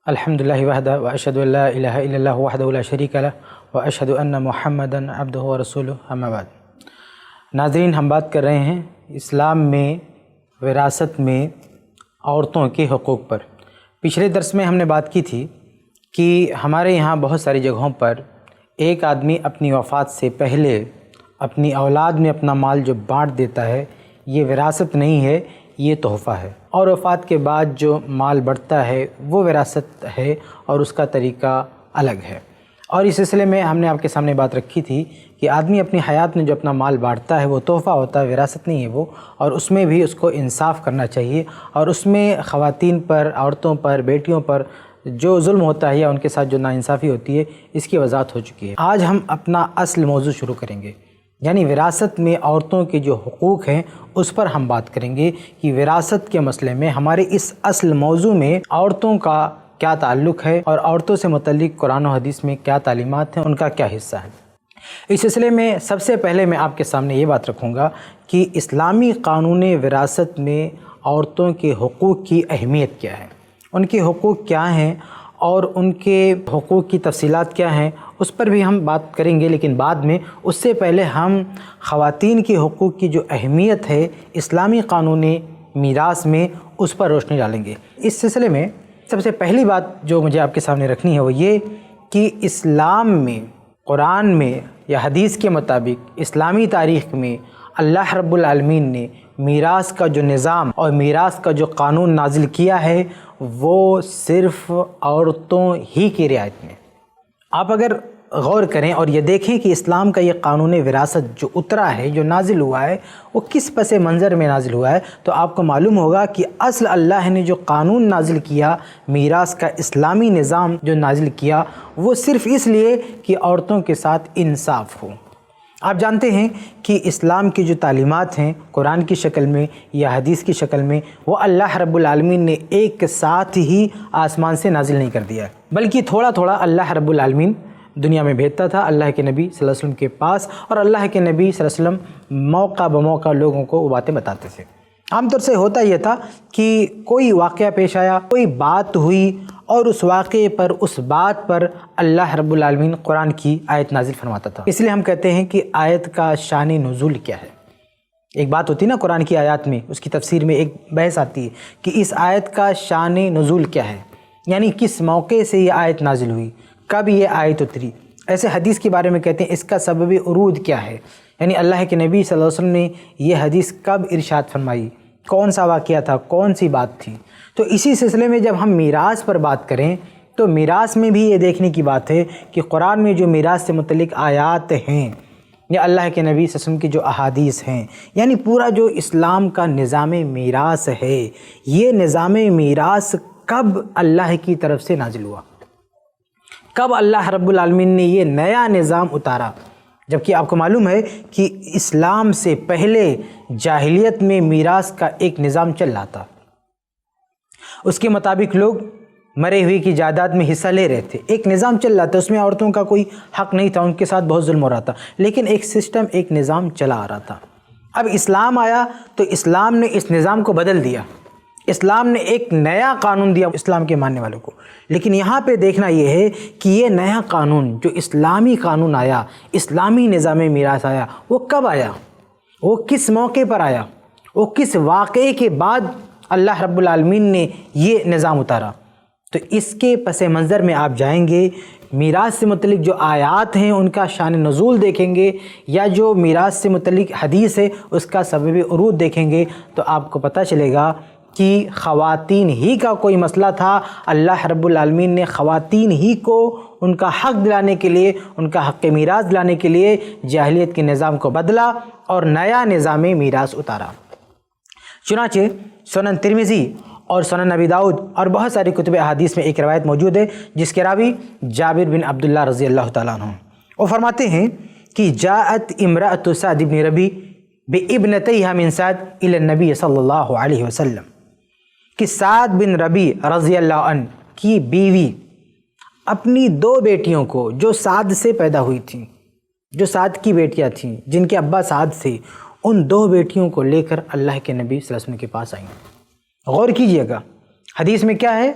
الحمدللہ وحدہ واشہد ان لا الہ الا اللہ وحدہ لا شریک لہ واشہد ان محمدا عبدہ ورسولہ اما بعد۔ ناظرین، ہم بات کر رہے ہیں اسلام میں وراثت میں عورتوں کے حقوق پر۔ پچھلے درس میں ہم نے بات کی تھی کہ ہمارے یہاں بہت ساری جگہوں پر ایک آدمی اپنی وفات سے پہلے اپنی اولاد میں اپنا مال جو بانٹ دیتا ہے، یہ وراثت نہیں ہے، یہ تحفہ ہے، اور وفات کے بعد جو مال بڑھتا ہے وہ وراثت ہے اور اس کا طریقہ الگ ہے۔ اور اس سلسلے میں ہم نے آپ کے سامنے بات رکھی تھی کہ آدمی اپنی حیات میں جو اپنا مال بانٹتا ہے وہ تحفہ ہوتا ہے، وراثت نہیں ہے وہ، اور اس میں بھی اس کو انصاف کرنا چاہیے، اور اس میں خواتین پر، عورتوں پر، بیٹیوں پر جو ظلم ہوتا ہے یا ان کے ساتھ جو ناانصافی ہوتی ہے، اس کی وضاحت ہو چکی ہے۔ آج ہم اپنا اصل موضوع شروع کریں گے، یعنی وراثت میں عورتوں کے جو حقوق ہیں اس پر ہم بات کریں گے کہ وراثت کے مسئلے میں ہمارے اس اصل موضوع میں عورتوں کا کیا تعلق ہے اور عورتوں سے متعلق قرآن و حدیث میں کیا تعلیمات ہیں، ان کا کیا حصہ ہے۔ اس سلسلے میں سب سے پہلے میں آپ کے سامنے یہ بات رکھوں گا کہ اسلامی قانون وراثت میں عورتوں کے حقوق کی اہمیت کیا ہے، ان کے حقوق کیا ہیں اور ان کے حقوق کی تفصیلات کیا ہیں، اس پر بھی ہم بات کریں گے، لیکن بعد میں اس سے پہلے ہم خواتین کے حقوق کی جو اہمیت ہے اسلامی قانون میراث میں اس پر روشنی ڈالیں گے۔ اس سلسلے میں سب سے پہلی بات جو مجھے آپ کے سامنے رکھنی ہے وہ یہ کہ اسلام میں، قرآن میں یا حدیث کے مطابق اسلامی تاریخ میں اللہ رب العالمین نے میراث کا جو نظام اور میراث کا جو قانون نازل کیا ہے وہ صرف عورتوں ہی کی رعایت میں۔ آپ اگر غور کریں اور یہ دیکھیں کہ اسلام کا یہ قانون وراثت جو اترا ہے، جو نازل ہوا ہے، وہ کس پس منظر میں نازل ہوا ہے، تو آپ کو معلوم ہوگا کہ اصل اللہ نے جو قانون نازل کیا، میراث کا اسلامی نظام جو نازل کیا، وہ صرف اس لیے کہ عورتوں کے ساتھ انصاف ہو۔ آپ جانتے ہیں کہ اسلام کی جو تعلیمات ہیں قرآن کی شکل میں یا حدیث کی شکل میں، وہ اللہ رب العالمین نے ایک ساتھ ہی آسمان سے نازل نہیں کر دیا ہے، بلکہ تھوڑا تھوڑا اللہ رب العالمین دنیا میں بھیجتا تھا اللہ کے نبی صلی اللہ علیہ وسلم کے پاس، اور اللہ کے نبی صلی اللہ علیہ وسلم موقع بموقع لوگوں کو وہ باتیں بتاتے تھے۔ عام طور سے ہوتا یہ تھا کہ کوئی واقعہ پیش آیا، کوئی بات ہوئی، اور اس واقعے پر، اس بات پر اللہ رب العالمین قرآن کی آیت نازل فرماتا تھا۔ اس لیے ہم کہتے ہیں کہ آیت کا شان نزول کیا ہے۔ ایک بات ہوتی ہے نا قرآن کی آیات میں، اس کی تفسیر میں ایک بحث آتی ہے کہ اس آیت کا شان نزول کیا ہے، یعنی کس موقع سے یہ آیت نازل ہوئی، کب یہ آیت اتری۔ ایسے حدیث کے بارے میں کہتے ہیں اس کا سبب عروج کیا ہے، یعنی اللہ کے نبی صلی اللہ علیہ وسلم نے یہ حدیث کب ارشاد فرمائی، کون سا واقعہ تھا، کون سی بات تھی۔ تو اسی سلسلے میں جب ہم میراث پر بات کریں تو میراث میں بھی یہ دیکھنے کی بات ہے کہ قرآن میں جو میراث سے متعلق آیات ہیں یا اللہ کے نبی صلی اللہ علیہ وسلم کی جو احادیث ہیں، یعنی پورا جو اسلام کا نظام میراث ہے، یہ نظام میراث کب اللہ کی طرف سے نازل ہوا، کب اللہ رب العالمین نے یہ نیا نظام اتارا، جبکہ آپ کو معلوم ہے کہ اسلام سے پہلے جاہلیت میں میراث کا ایک نظام چل رہا تھا۔ اس کے مطابق لوگ مرے ہوئے کی جائیداد میں حصہ لے رہے تھے، ایک نظام چل رہا تھا، اس میں عورتوں کا کوئی حق نہیں تھا، ان کے ساتھ بہت ظلم ہو رہا تھا، لیکن ایک سسٹم، ایک نظام چلا آ رہا تھا۔ اب اسلام آیا تو اسلام نے اس نظام کو بدل دیا، اسلام نے ایک نیا قانون دیا اسلام کے ماننے والوں کو۔ لیکن یہاں پہ دیکھنا یہ ہے کہ یہ نیا قانون جو اسلامی قانون آیا، اسلامی نظام میراث آیا، وہ کب آیا، وہ کس موقع پر آیا، وہ کس واقعے کے بعد اللہ رب العالمین نے یہ نظام اتارا۔ تو اس کے پس منظر میں آپ جائیں گے، میراث سے متعلق جو آیات ہیں ان کا شان نزول دیکھیں گے، یا جو میراث سے متعلق حدیث ہے اس کا سبب عروج دیکھیں گے، تو آپ کو پتہ چلے گا کہ خواتین ہی کا کوئی مسئلہ تھا، اللہ رب العالمین نے خواتین ہی کو ان کا حق دلانے کے لیے، ان کا حق میراث دلانے کے لیے جاہلیت کے نظام کو بدلا اور نیا نظام میراث اتارا۔ چنانچہ سنن ترمذی اور سنن ابی داؤد اور بہت ساری کتب احادیث میں ایک روایت موجود ہے جس کے راوی جابر بن عبداللہ رضی اللہ تعالیٰ عنہ، وہ فرماتے ہیں کہ جاءت امرأۃ سعد بن ربی بابنتیہا من سعد الی النبی صلی اللہ علیہ وسلم، کہ سعد بن ربی رضی اللہ عنہ کی بیوی اپنی دو بیٹیوں کو جو سعد سے پیدا ہوئی تھیں، جو سعد کی بیٹیاں تھیں، جن کے ابا سعد سے، ان دو بیٹیوں کو لے کر اللہ کے نبی صلی اللہ علیہ وسلم کے پاس آئیں۔ غور کیجئے گا، حدیث میں کیا ہے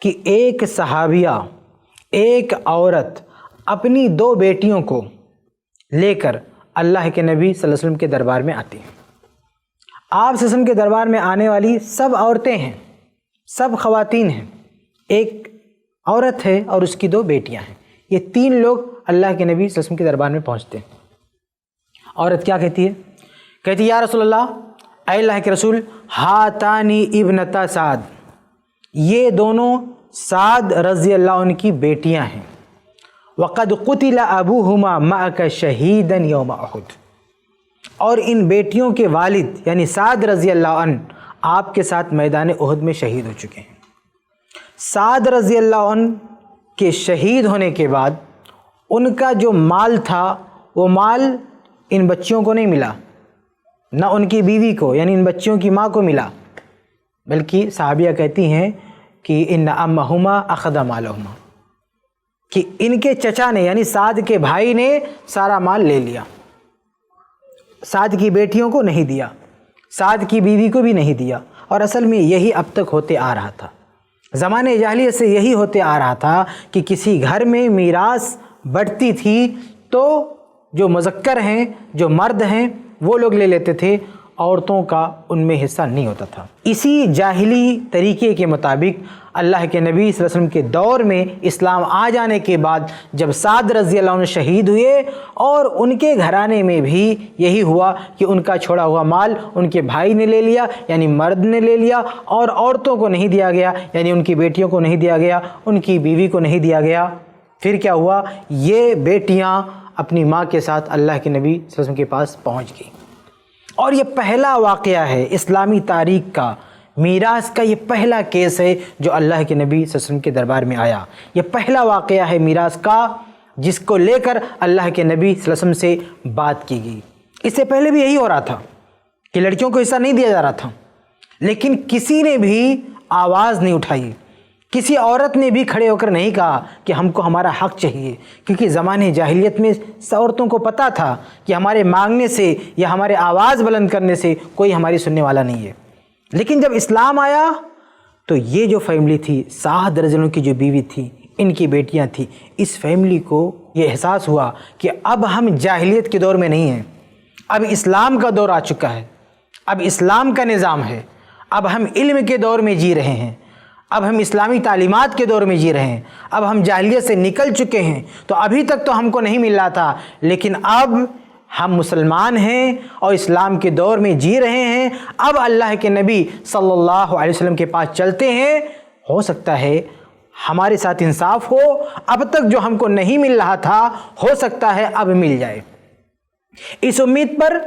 کہ ایک صحابیہ، ایک عورت اپنی 2 بیٹیوں کو لے کر اللہ کے نبی صلی اللہ علیہ وسلم کے دربار میں آتی ہیں۔ آپ صلی اللہ علیہ وسلم کے دربار میں آنے والی سب عورتیں ہیں، سب خواتین ہیں، ایک عورت ہے اور اس کی 2 بیٹیاں ہیں۔ یہ 3 لوگ اللہ کے نبی صلی اللہ علیہ وسلم کے دربار میں پہنچتے ہیں۔ عورت کیا کہتی ہے؟ کہتی ہے یا رسول اللہ، اے اللہ کے رسول، ہاتانی ابنتا سعد، یہ دونوں سعد رضی اللہ عنہ کی بیٹیاں ہیں۔ وقد قتل ابوہما معک شہیدا یوم احد، اور ان بیٹیوں کے والد یعنی سعد رضی اللہ عنہ آپ کے ساتھ میدان احد میں شہید ہو چکے ہیں۔ سعد رضی اللہ عنہ کے شہید ہونے کے بعد ان کا جو مال تھا وہ مال ان بچیوں کو نہیں ملا، نہ ان کی بیوی کو یعنی ان بچیوں کی ماں کو ملا، بلکہ صحابیہ کہتی ہیں کہ ان امہما اخذ مالہما، کہ ان کے چچا نے یعنی سعد کے بھائی نے سارا مال لے لیا، سعد کی بیٹیوں کو نہیں دیا، سعد کی بیوی کو بھی نہیں دیا۔ اور اصل میں یہی اب تک ہوتے آ رہا تھا، زمانے جاہلیت سے یہی ہوتے آ رہا تھا کہ کسی گھر میں میراث بڑھتی تھی تو جو مذکر ہیں، جو مرد ہیں، وہ لوگ لے لیتے تھے، عورتوں کا ان میں حصہ نہیں ہوتا تھا۔ اسی جاہلی طریقے کے مطابق اللہ کے نبی صلی اللہ علیہ وسلم کے دور میں اسلام آ جانے کے بعد جب سعد رضی اللہ عنہ شہید ہوئے اور ان کے گھرانے میں بھی یہی ہوا کہ ان کا چھوڑا ہوا مال ان کے بھائی نے لے لیا یعنی مرد نے لے لیا، اور عورتوں کو نہیں دیا گیا یعنی ان کی بیٹیوں کو نہیں دیا گیا، ان کی بیوی کو نہیں دیا گیا۔ پھر کیا ہوا؟ یہ بیٹیاں اپنی ماں کے ساتھ اللہ کے نبی صلی اللہ علیہ وسلم کے پاس پہنچ گئیں، اور یہ پہلا واقعہ ہے اسلامی تاریخ کا، میراث کا یہ پہلا کیس ہے جو اللہ کے نبی صلی اللہ علیہ وسلم کے دربار میں آیا۔ یہ پہلا واقعہ ہے میراث کا جس کو لے کر اللہ کے نبی صلی اللہ علیہ وسلم سے بات کی گئی۔ اس سے پہلے بھی یہی ہو رہا تھا کہ لڑکیوں کو حصہ نہیں دیا جا رہا تھا، لیکن کسی نے بھی آواز نہیں اٹھائی، کسی عورت نے بھی کھڑے ہو کر نہیں کہا کہ ہم کو ہمارا حق چاہیے، کیونکہ زمانے جاہلیت میں عورتوں کو پتہ تھا کہ ہمارے مانگنے سے یا ہمارے آواز بلند کرنے سے کوئی ہماری سننے والا نہیں ہے۔ لیکن جب اسلام آیا تو یہ جو فیملی تھی، سعد رضی اللہ عنہ کی جو بیوی تھی، ان کی بیٹیاں تھیں، اس فیملی کو یہ احساس ہوا کہ اب ہم جاہلیت کے دور میں نہیں ہیں، اب اسلام کا دور آ چکا ہے، اب اسلام کا نظام ہے، اب ہم علم کے دور میں جی رہے ہیں، اب ہم اسلامی تعلیمات کے دور میں جی رہے ہیں، اب ہم جاہلیت سے نکل چکے ہیں۔ تو ابھی تک تو ہم کو نہیں مل رہا تھا، لیکن اب ہم مسلمان ہیں اور اسلام کے دور میں جی رہے ہیں، اب اللہ کے نبی صلی اللہ علیہ وسلم کے پاس چلتے ہیں، ہو سکتا ہے ہمارے ساتھ انصاف ہو، اب تک جو ہم کو نہیں مل رہا تھا ہو سکتا ہے اب مل جائے۔ اس امید پر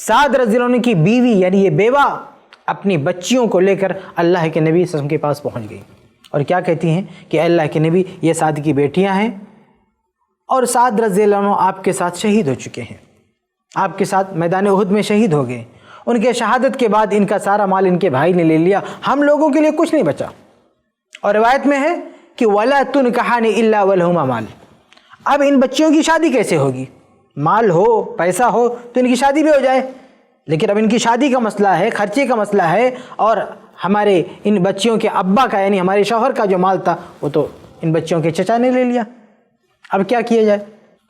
سعد رضی اللہ عنہ کی بیوی یعنی یہ بیوہ اپنی بچیوں کو لے کر اللہ کے نبی صلی اللہ علیہ وسلم کے پاس پہنچ گئی، اور کیا کہتی ہیں کہ اے اللہ کے نبی، یہ سعد کی بیٹیاں ہیں اور سعد رضی اللہ عنہ آپ کے ساتھ شہید ہو چکے ہیں، آپ کے ساتھ میدان احد میں شہید ہو گئے، ان کے شہادت کے بعد ان کا سارا مال ان کے بھائی نے لے لیا، ہم لوگوں کے لیے کچھ نہیں بچا۔ اور روایت میں ہے کہ وَلَا تُنْكَحَانِ إِلَّا وَلَهُمَا مال، اب ان بچیوں کی شادی کیسے ہوگی؟ مال ہو، پیسہ ہو تو ان کی شادی بھی ہو جائے، لیکن اب ان کی شادی کا مسئلہ ہے، خرچے کا مسئلہ ہے، اور ہمارے ان بچیوں کے ابا کا یعنی ہمارے شوہر کا جو مال تھا وہ تو ان بچیوں کے چچا نے لے لیا، اب کیا کیا جائے؟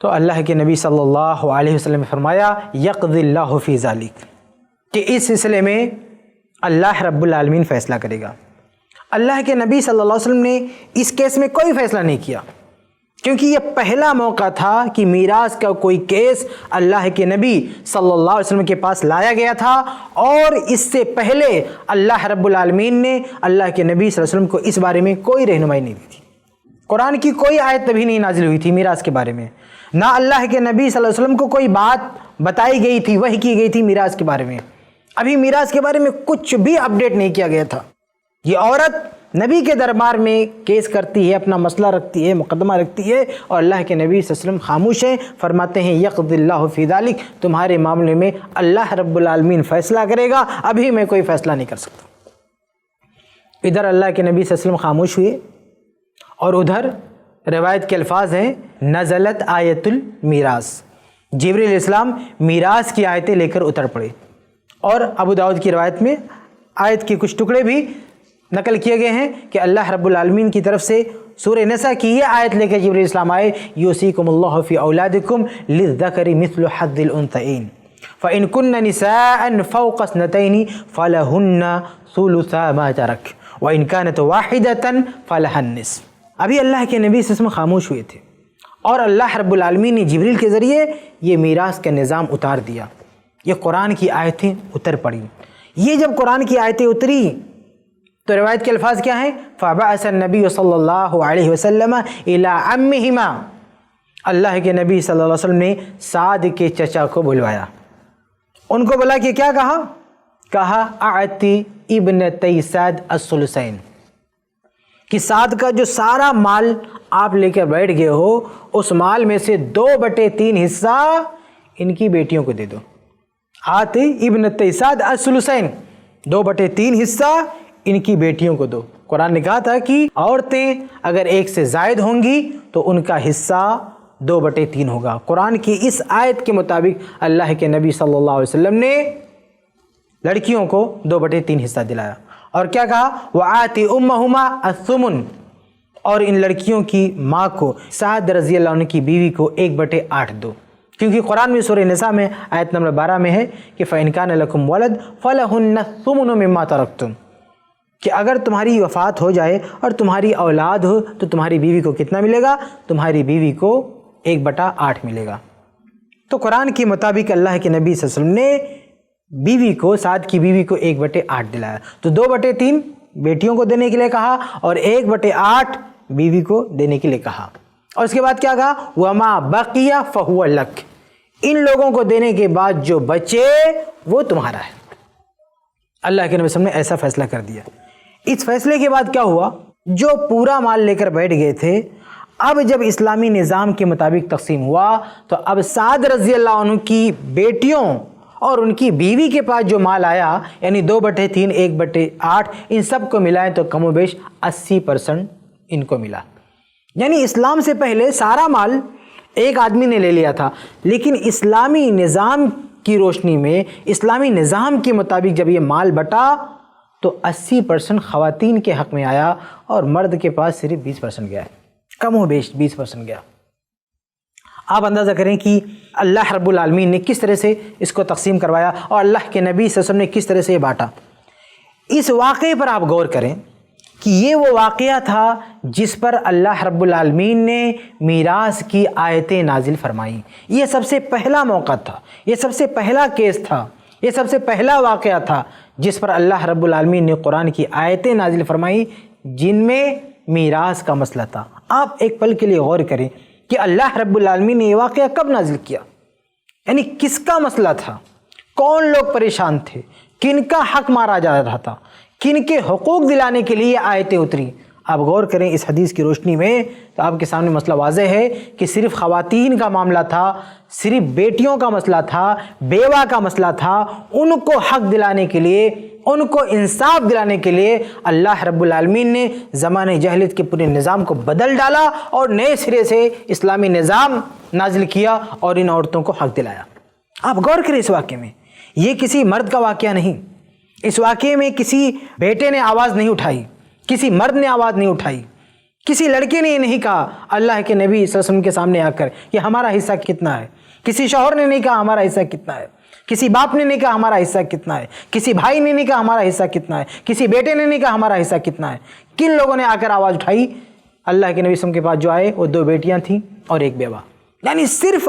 تو اللہ کے نبی صلی اللہ علیہ وسلم نے فرمایا یقضی اللہ فی ذالک، کہ اس سلسلے میں اللہ رب العالمین فیصلہ کرے گا۔ اللہ کے نبی صلی اللہ علیہ وسلم نے اس کیس میں کوئی فیصلہ نہیں کیا، کیونکہ یہ پہلا موقع تھا کہ میراث کا کوئی کیس اللہ کے نبی صلی اللہ علیہ وسلم کے پاس لایا گیا تھا، اور اس سے پہلے اللہ رب العالمین نے اللہ کے نبی صلی اللہ علیہ وسلم کو اس بارے میں کوئی رہنمائی نہیں دی تھی۔ قرآن کی کوئی آیت تبھی نہیں نازل ہوئی تھی میراث کے بارے میں، نہ اللہ کے نبی صلی اللہ علیہ وسلم کو کوئی بات بتائی گئی تھی، وحی کی گئی تھی میراث کے بارے میں، ابھی میراث کے بارے میں کچھ بھی اپڈیٹ نہیں کیا گیا تھا۔ یہ عورت نبی کے دربار میں کیس کرتی ہے، اپنا مسئلہ رکھتی ہے، مقدمہ رکھتی ہے، اور اللہ کے نبی صلی اللہ علیہ وسلم خاموش ہیں، فرماتے ہیں یقضی اللہ فی ذالک، تمہارے معاملے میں اللہ رب العالمین فیصلہ کرے گا، ابھی میں کوئی فیصلہ نہیں کر سکتا۔ ادھر اللہ کے نبی صلی اللہ علیہ وسلم خاموش ہوئے، اور ادھر روایت کے الفاظ ہیں نزلت آیت المیراث، جبریل علیہ السلام میراث کی آیتیں لے کر اتر پڑے، اور ابو داؤد کی روایت میں آیت کے کچھ ٹکڑے بھی نقل کیے گئے ہیں کہ اللہ رب العالمین کی طرف سے سورہ نساء کی یہ آیت لے کے جبریل السلام آئے، یوصیکم اللہ فی اولادکم للذکر مثل حظ الانثیین فإن كن نساء فوق اثنتین فلہن ثلثا ما ترک وإن كانت واحدة فلها النصف۔ ابھی اللہ کے نبی صلی اللہ علیہ وسلم خاموش ہوئے تھے اور اللہ رب العالمین نے جبریل کے ذریعے یہ میراث کا نظام اتار دیا، یہ قرآن کی آیتیں اتر پڑی۔ یہ جب قرآن کی آیتیں اتری تو روایت کے الفاظ کیا ہیں؟ فَبَعَثَ النَّبِيُّ صلی اللہ علیہ وسلم إِلَىٰ عَمِّهِمَا، اللہ کے نبی صلی اللہ علیہ وسلم نے سعد کے چچا کو بلوایا، ان کو بلا کے کیا کہا اعطی ابنتی سعد الثلثین، کہ سعد کا جو سارا مال آپ لے کر بیٹھ گئے ہو اس مال میں سے 2/3 حصہ ان کی بیٹیوں کو دے دو۔ آتی ابنتی سعد الثلثین، 2/3 حصہ ان کی بیٹیوں کو دو۔ قرآن نے کہا تھا کہ عورتیں اگر ایک سے زائد ہوں گی تو ان کا حصہ 2/3 ہوگا۔ قرآن کی اس آیت کے مطابق اللہ کے نبی صلی اللہ علیہ وسلم نے لڑکیوں کو 2/3 حصہ دلایا، اور کیا کہا؟ وَآتِ أُمَّهُمَا الثُّمُنَ، اور ان لڑکیوں کی ماں کو، سعد رضی اللہ عنہ کی بیوی کو 1/8 دو، کیونکہ قرآن میں سورہ نساء میں آیت نمبر 12 میں ہے کہ فَإِنْ كَانَ لَكُمْ وَلَدٌ فَلَهُنَّ الثُّمُنُ مِمَّا تَرَكْتُمْ، کہ اگر تمہاری وفات ہو جائے اور تمہاری اولاد ہو تو تمہاری بیوی کو کتنا ملے گا؟ تمہاری بیوی کو 1/8 ملے گا۔ تو قرآن کے مطابق اللہ کے نبی صلی اللہ علیہ وسلم نے بیوی کو، سعد کی بیوی کو 1/8 دلایا، تو 2/3 بیٹیوں کو دینے کے لیے کہا اور 1/8 بیوی کو دینے کے لیے کہا، اور اس کے بعد کیا کہا؟ وَمَا بَقِيَ فَهُوَ لَكَ، ان لوگوں کو دینے کے بعد جو بچے وہ تمہارا ہے۔ اللہ کے نبی صلی اللہ علیہ وسلم نے ایسا فیصلہ کر دیا۔ اس فیصلے کے بعد کیا ہوا؟ جو پورا مال لے کر بیٹھ گئے تھے، اب جب اسلامی نظام کے مطابق تقسیم ہوا تو اب سعد رضی اللہ عنہ کی بیٹیوں اور ان کی بیوی کے پاس جو مال آیا، یعنی 2/3 1/8 ان سب کو ملائیں تو کم و بیش 80% ان کو ملا۔ یعنی اسلام سے پہلے سارا مال ایک آدمی نے لے لیا تھا، لیکن اسلامی نظام کی روشنی میں، اسلامی نظام کے مطابق جب یہ مال بٹا تو 80% خواتین کے حق میں آیا اور مرد کے پاس صرف 20% گیا ہے، کم و بیش 20% گیا۔ آپ اندازہ کریں کہ اللہ رب العالمین نے کس طرح سے اس کو تقسیم کروایا اور اللہ کے نبی صلی اللہ علیہ وسلم نے کس طرح سے یہ بانٹا۔ اس واقعے پر آپ غور کریں کہ یہ وہ واقعہ تھا جس پر اللہ رب العالمین نے میراث کی آیتیں نازل فرمائیں۔ یہ سب سے پہلا موقع تھا، یہ سب سے پہلا کیس تھا، یہ سب سے پہلا واقعہ تھا جس پر اللہ رب العالمین نے قرآن کی آیتیں نازل فرمائیں جن میں میراث کا مسئلہ تھا۔ آپ ایک پل کے لیے غور کریں کہ اللہ رب العالمین نے یہ واقعہ کب نازل کیا، یعنی کس کا مسئلہ تھا، کون لوگ پریشان تھے، کن کا حق مارا جا رہا تھا، کن کے حقوق دلانے کے لیے آیتیں اتری۔ آپ غور کریں اس حدیث کی روشنی میں تو آپ کے سامنے مسئلہ واضح ہے کہ صرف خواتین کا معاملہ تھا، صرف بیٹیوں کا مسئلہ تھا، بیوہ کا مسئلہ تھا۔ ان کو حق دلانے کے لیے، ان کو انصاف دلانے کے لیے اللہ رب العالمین نے زمانہ جاہلیت کے پورے نظام کو بدل ڈالا اور نئے سرے سے اسلامی نظام نازل کیا اور ان عورتوں کو حق دلایا۔ آپ غور کریں اس واقعے میں، یہ کسی مرد کا واقعہ نہیں، اس واقعے میں کسی بیٹے نے آواز نہیں اٹھائی، کسی مرد نے آواز نہیں اٹھائی، کسی لڑکے نے یہ نہیں کہا اللہ کے نبی صلی اللہ علیہ وسلم کے سامنے آ کر کہ ہمارا حصہ کتنا ہے، کسی شوہر نے نہیں کہا ہمارا حصہ کتنا ہے، کسی باپ نے نہیں کہا ہمارا حصہ کتنا ہے، کسی بھائی نے نہیں کہا ہمارا حصہ کتنا ہے، کسی بیٹے نے نہیں کہا ہمارا حصہ کتنا ہے۔ کن لوگوں نے آ کر آواز اٹھائی؟ اللہ کے نبی صلی اللہ علیہ وسلم کے پاس جو آئے وہ 2 بیٹیاں تھیں اور 1 بیوہ، یعنی صرف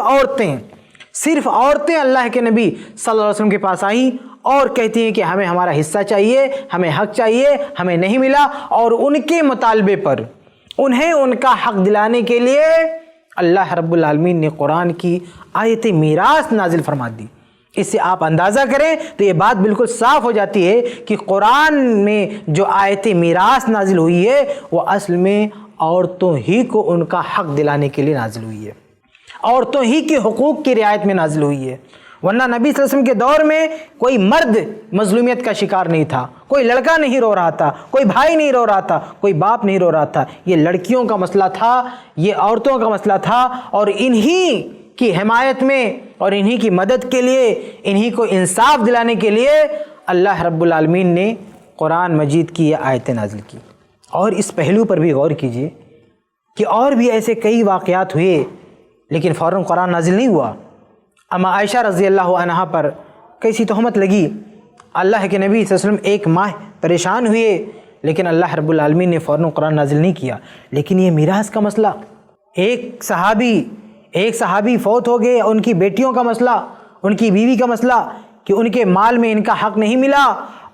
عورتیں اللہ کے نبی صلی اللہ علیہ وسلم کے پاس آئیں اور کہتی ہیں کہ ہمیں ہمارا حصہ چاہیے، ہمیں حق چاہیے، ہمیں نہیں ملا، اور ان کے مطالبے پر انہیں ان کا حق دلانے کے لیے اللہ رب العالمین نے قرآن کی آیت میراث نازل فرما دی۔ اس سے آپ اندازہ کریں تو یہ بات بالکل صاف ہو جاتی ہے کہ قرآن میں جو آیت میراث نازل ہوئی ہے وہ اصل میں عورتوں ہی کو ان کا حق دلانے کے لیے نازل ہوئی ہے، عورتوں ہی کے حقوق کی رعایت میں نازل ہوئی ہے۔ ورنہ نبی صلی اللہ علیہ وسلم کے دور میں کوئی مرد مظلومیت کا شکار نہیں تھا، کوئی لڑکا نہیں رو رہا تھا، کوئی بھائی نہیں رو رہا تھا، کوئی باپ نہیں رو رہا تھا۔ یہ لڑکیوں کا مسئلہ تھا، یہ عورتوں کا مسئلہ تھا، اور انہی کی حمایت میں اور انہی کی مدد کے لیے، انہی کو انصاف دلانے کے لیے اللہ رب العالمین نے قرآن مجید کی یہ آیتیں نازل کی۔ اور اس پہلو پر بھی غور کیجئے کہ اور بھی ایسے کئی واقعات ہوئے لیکن فوراً قرآن نازل نہیں ہوا۔ اما عائشہ رضی اللہ عنہا پر کیسی تہمت لگی، اللہ کے نبی صلی اللہ علیہ وسلم ایک ماہ پریشان ہوئے لیکن اللہ رب العالمین نے فوراً قرآن نازل نہیں کیا۔ لیکن یہ میراث کا مسئلہ، ایک صحابی فوت ہو گئے، ان کی بیٹیوں کا مسئلہ، ان کی بیوی کا مسئلہ کہ ان کے مال میں ان کا حق نہیں ملا،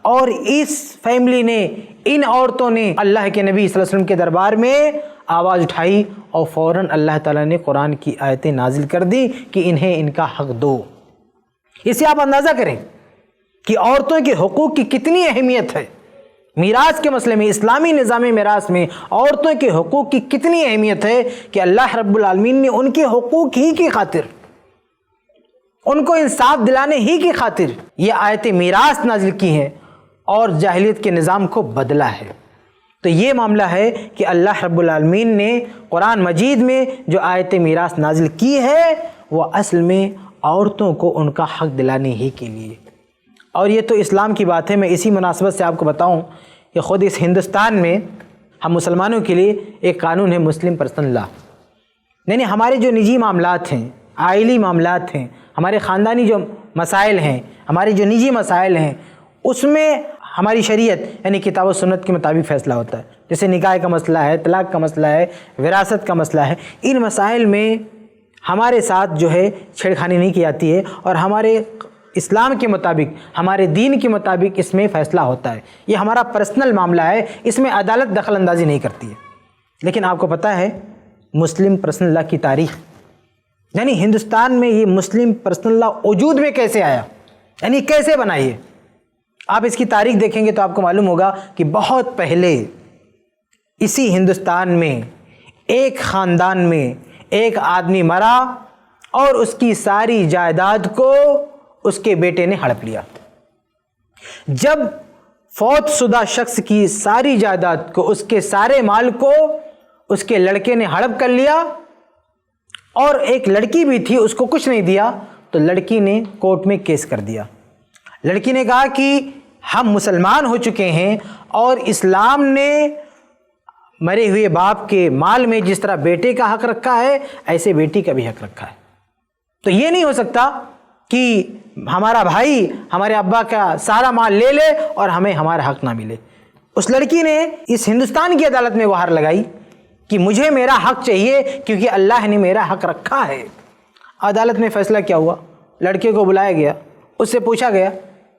اور اس فیملی نے، ان عورتوں نے اللہ کے نبی صلی اللہ علیہ وسلم کے دربار میں آواز اٹھائی اور فوراً اللہ تعالیٰ نے قرآن کی آیتیں نازل کر دی کہ انہیں ان کا حق دو۔ اس سے آپ اندازہ کریں کہ عورتوں کے حقوق کی کتنی اہمیت ہے۔ میراث کے مسئلے میں، اسلامی نظام میراث میں عورتوں کے حقوق کی کتنی اہمیت ہے کہ اللہ رب العالمین نے ان کے حقوق ہی کی خاطر، ان کو انصاف دلانے ہی کی خاطر یہ آیتیں میراث نازل کی ہیں اور جاہلیت کے نظام کو بدلا ہے۔ تو یہ معاملہ ہے کہ اللہ رب العالمین نے قرآن مجید میں جو آیت میراث نازل کی ہے وہ اصل میں عورتوں کو ان کا حق دلانے ہی کے لیے۔ اور یہ تو اسلام کی بات ہے۔ میں اسی مناسبت سے آپ کو بتاؤں کہ خود اس ہندوستان میں ہم مسلمانوں کے لیے ایک قانون ہے مسلم پرسنل لا، یعنی ہمارے جو نجی معاملات ہیں، عائلی معاملات ہیں، ہمارے خاندانی جو مسائل ہیں، ہمارے جو نجی مسائل ہیں، اس میں ہماری شریعت یعنی کتاب و سنت کے مطابق فیصلہ ہوتا ہے۔ جیسے نکاح کا مسئلہ ہے، طلاق کا مسئلہ ہے، وراثت کا مسئلہ ہے، ان مسائل میں ہمارے ساتھ جو ہے چھیڑخانی نہیں کی جاتی ہے اور ہمارے اسلام کے مطابق، ہمارے دین کے مطابق اس میں فیصلہ ہوتا ہے۔ یہ ہمارا پرسنل معاملہ ہے، اس میں عدالت دخل اندازی نہیں کرتی ہے۔ لیکن آپ کو پتہ ہے مسلم پرسنل لا کی تاریخ، یعنی ہندوستان میں یہ مسلم پرسنل لا وجود میں کیسے آیا، یعنی کیسے بنا یہ؟ آپ اس کی تاریخ دیکھیں گے تو آپ کو معلوم ہوگا کہ بہت پہلے اسی ہندوستان میں ایک خاندان میں ایک آدمی مرا اور اس کی ساری جائیداد کو اس کے بیٹے نے ہڑپ لیا۔ جب فوت شدہ شخص کی ساری جائیداد کو، اس کے سارے مال کو اس کے لڑکے نے ہڑپ کر لیا اور ایک لڑکی بھی تھی، اس کو کچھ نہیں دیا، تو لڑکی نے کورٹ میں کیس کر دیا۔ لڑکی نے کہا کہ ہم مسلمان ہو چکے ہیں اور اسلام نے مرے ہوئے باپ کے مال میں جس طرح بیٹے کا حق رکھا ہے ایسے بیٹی کا بھی حق رکھا ہے۔ تو یہ نہیں ہو سکتا کہ ہمارا بھائی ہمارے ابا کا سارا مال لے لے اور ہمیں ہمارا حق نہ ملے۔ اس لڑکی نے اس ہندوستان کی عدالت میں گہار لگائی کہ مجھے میرا حق چاہیے کیونکہ اللہ نے میرا حق رکھا ہے۔ عدالت میں فیصلہ کیا ہوا؟ لڑکے کو بلایا گیا، اس سے پوچھا گیا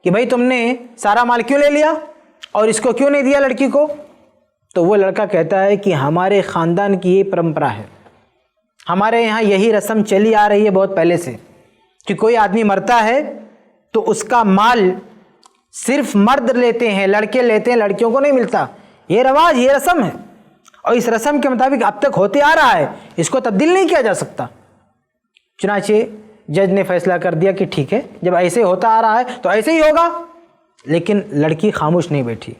کہ بھائی تم نے سارا مال کیوں لے لیا اور اس کو کیوں نہیں دیا لڑکی کو؟ تو وہ لڑکا کہتا ہے کہ ہمارے خاندان کی یہ پرمپرا ہے، ہمارے یہاں یہی رسم چلی آ رہی ہے بہت پہلے سے کہ کوئی آدمی مرتا ہے تو اس کا مال صرف مرد لیتے ہیں، لڑکے لیتے ہیں، لڑکیوں کو نہیں ملتا۔ یہ رواج، یہ رسم ہے اور اس رسم کے مطابق اب تک ہوتے آ رہا ہے، اس کو تبدیل نہیں کیا جا سکتا۔ چنانچہ جج نے فیصلہ کر دیا کہ ٹھیک ہے، جب ایسے ہوتا آ رہا ہے تو ایسے ہی ہوگا۔ لیکن لڑکی خاموش نہیں بیٹھی،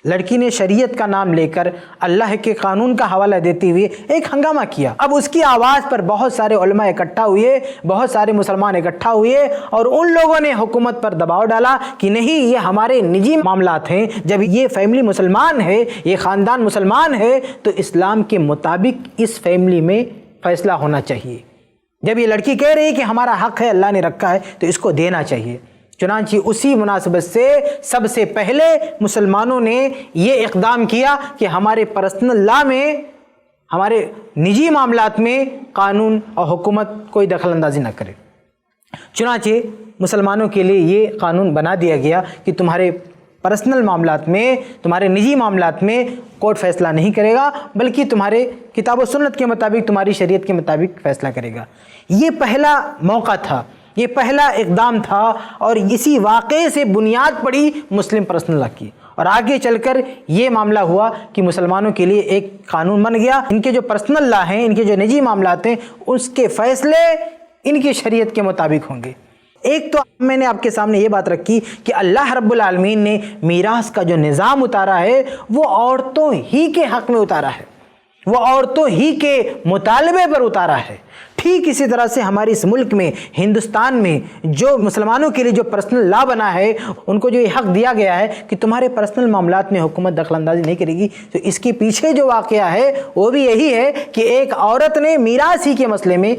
لڑکی نے شریعت کا نام لے کر اللہ کے قانون کا حوالہ دیتے ہوئے ایک ہنگامہ کیا۔ اب اس کی آواز پر بہت سارے علماء اکٹھا ہوئے، بہت سارے مسلمان اکٹھا ہوئے اور ان لوگوں نے حکومت پر دباؤ ڈالا کہ نہیں، یہ ہمارے نجی معاملات ہیں، جب یہ فیملی مسلمان ہے، یہ خاندان مسلمان ہے تو اسلام کے مطابق اس فیملی میں فیصلہ ہونا چاہیے۔ جب یہ لڑکی کہہ رہی ہے کہ ہمارا حق ہے، اللہ نے رکھا ہے، تو اس کو دینا چاہیے۔ چنانچہ اسی مناسبت سے سب سے پہلے مسلمانوں نے یہ اقدام کیا کہ ہمارے پرسنل لا میں، ہمارے نجی معاملات میں قانون اور حکومت کوئی دخل اندازی نہ کرے۔ چنانچہ مسلمانوں کے لیے یہ قانون بنا دیا گیا کہ تمہارے پرسنل معاملات میں، تمہارے نجی معاملات میں کورٹ فیصلہ نہیں کرے گا، بلکہ تمہارے کتاب و سنت کے مطابق، تمہاری شریعت کے مطابق فیصلہ کرے گا۔ یہ پہلا موقع تھا، یہ پہلا اقدام تھا اور اسی واقعے سے بنیاد پڑی مسلم پرسنل لا کی، اور آگے چل کر یہ معاملہ ہوا کہ مسلمانوں کے لیے ایک قانون بن گیا۔ ان کے جو پرسنل لا ہیں، ان کے جو نجی معاملات ہیں، اس کے فیصلے ان کی شریعت کے مطابق ہوں گے۔ ایک تو میں نے آپ کے سامنے یہ بات رکھی کہ اللہ رب العالمین نے میراث کا جو نظام اتارا ہے وہ عورتوں ہی کے حق میں اتارا ہے، وہ عورتوں ہی کے مطالبے پر اتارا ہے۔ ٹھیک اسی طرح سے ہمارے اس ملک میں ہندوستان میں جو مسلمانوں کے لیے جو پرسنل لا بنا ہے، ان کو جو یہ حق دیا گیا ہے کہ تمہارے پرسنل معاملات میں حکومت دخل اندازی نہیں کرے گی، تو اس کے پیچھے جو واقعہ ہے وہ بھی یہی ہے کہ ایک عورت نے میراث ہی کے مسئلے میں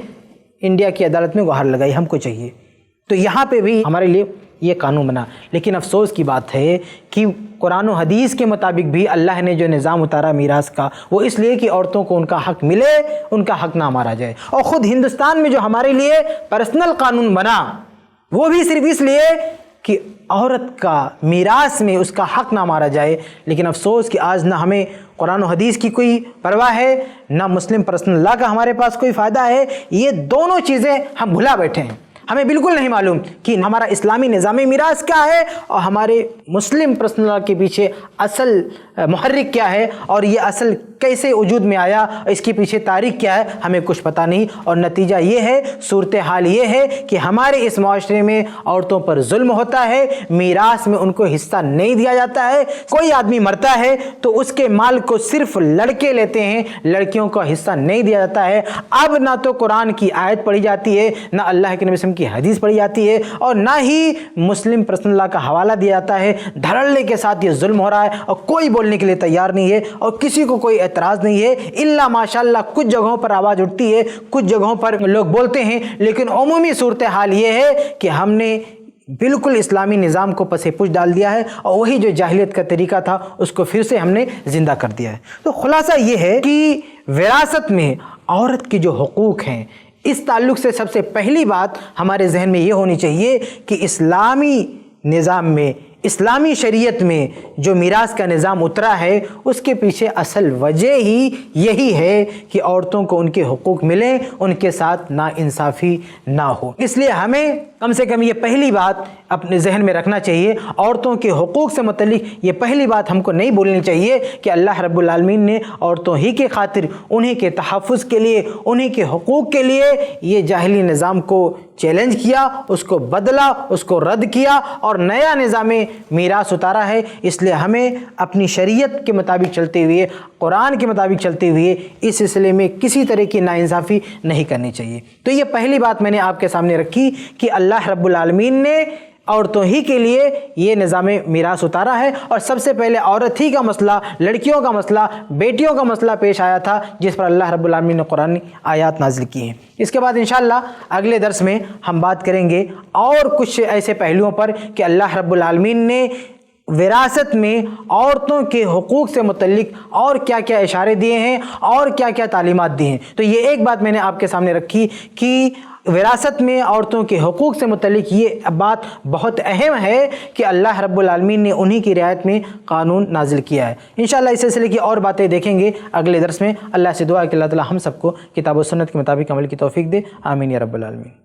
انڈیا کی عدالت میں گہار لگائی ہم کو چاہیے، تو یہاں پہ بھی ہمارے لیے یہ قانون بنا۔ لیکن افسوس کی بات ہے کہ قرآن و حدیث کے مطابق بھی اللہ نے جو نظام اتارا میراث کا، وہ اس لیے کہ عورتوں کو ان کا حق ملے، ان کا حق نہ مارا جائے۔ اور خود ہندوستان میں جو ہمارے لیے پرسنل قانون بنا، وہ بھی صرف اس لیے کہ عورت کا میراث میں اس کا حق نہ مارا جائے۔ لیکن افسوس کہ آج نہ ہمیں قرآن و حدیث کی کوئی پرواہ ہے، نہ مسلم پرسنل لا کا ہمارے پاس کوئی فائدہ ہے، یہ دونوں چیزیں ہم بھلا بیٹھے ہیں۔ ہمیں بالکل نہیں معلوم کہ ہمارا اسلامی نظام میراث کیا ہے اور ہمارے مسلم پرسنل لا کے پیچھے اصل محرک کیا ہے، اور یہ اصل کیسے وجود میں آیا، اس کے پیچھے تاریخ کیا ہے، ہمیں کچھ پتہ نہیں۔ اور نتیجہ یہ ہے، صورتحال یہ ہے کہ ہمارے اس معاشرے میں عورتوں پر ظلم ہوتا ہے، میراث میں ان کو حصہ نہیں دیا جاتا ہے۔ کوئی آدمی مرتا ہے تو اس کے مال کو صرف لڑکے لیتے ہیں، لڑکیوں کو حصہ نہیں دیا جاتا ہے۔ اب نہ تو قرآن کی آیت پڑھی جاتی ہے، نہ اللہ کے نبی کی حدیث پڑھی جاتی ہے، اور نہ ہی مسلم پرسنل لا کا حوالہ دیا جاتا ہے۔ دھڑلے کے ساتھ یہ ظلم ہو رہا ہے اور کوئی بولنے کے لیے تیار نہیں ہے، اور کسی کو کوئی اعتراض نہیں ہے، الا ماشاءاللہ کچھ جگہوں پر آواز اٹھتی ہے، کچھ جگہوں پر لوگ بولتے ہیں۔ لیکن عمومی صورتحال یہ ہے کہ ہم نے بالکل اسلامی نظام کو پس پش ڈال دیا ہے، اور وہی جو جاہلیت کا طریقہ تھا اس کو پھر سے ہم نے زندہ کر دیا ہے۔ تو خلاصہ یہ ہے کہ وراثت میں عورت کے جو حقوق ہیں، اس تعلق سے سب سے پہلی بات ہمارے ذہن میں یہ ہونی چاہیے کہ اسلامی نظام میں، اسلامی شریعت میں جو میراث کا نظام اترا ہے، اس کے پیچھے اصل وجہ ہی یہی ہے کہ عورتوں کو ان کے حقوق ملیں، ان کے ساتھ ناانصافی نہ ہو۔ اس لیے ہمیں کم سے کم یہ پہلی بات اپنے ذہن میں رکھنا چاہیے، عورتوں کے حقوق سے متعلق یہ پہلی بات ہم کو نہیں بولنی چاہیے کہ اللہ رب العالمین نے عورتوں ہی کے خاطر، انہی کے تحفظ کے لیے، انہی کے حقوق کے لیے یہ جاہلی نظام کو چیلنج کیا، اس کو بدلا، اس کو رد کیا اور نیا نظام میراث اتارا ہے۔ اس لیے ہمیں اپنی شریعت کے مطابق چلتے ہوئے، قرآن کے مطابق چلتے ہوئے اس سلسلے میں کسی طرح کی ناانصافی نہیں کرنی چاہیے۔ تو یہ پہلی بات میں نے آپ کے سامنے رکھی کہ اللہ رب العالمین نے عورتوں ہی کے لیے یہ نظام میراث اتارا ہے، اور سب سے پہلے عورت ہی کا مسئلہ، لڑکیوں کا مسئلہ، بیٹیوں کا مسئلہ پیش آیا تھا، جس پر اللہ رب العالمین نے قرآن آیات نازل کی ہیں۔ اس کے بعد انشاءاللہ اگلے درس میں ہم بات کریں گے اور کچھ ایسے پہلوؤں پر کہ اللہ رب العالمین نے وراثت میں عورتوں کے حقوق سے متعلق اور کیا کیا اشارے دیے ہیں اور کیا کیا تعلیمات دی ہیں۔ تو یہ ایک بات میں نے آپ کے سامنے رکھی کہ وراثت میں عورتوں کے حقوق سے متعلق یہ بات بہت اہم ہے کہ اللہ رب العالمین نے انہی کی رعایت میں قانون نازل کیا ہے۔ انشاءاللہ اس سلسلے کی اور باتیں دیکھیں گے اگلے درس میں۔ اللہ سے دعا ہے کہ اللہ تعالی ہم سب کو کتاب و سنت کے مطابق عمل کی توفیق دے، آمین یا رب العالمین۔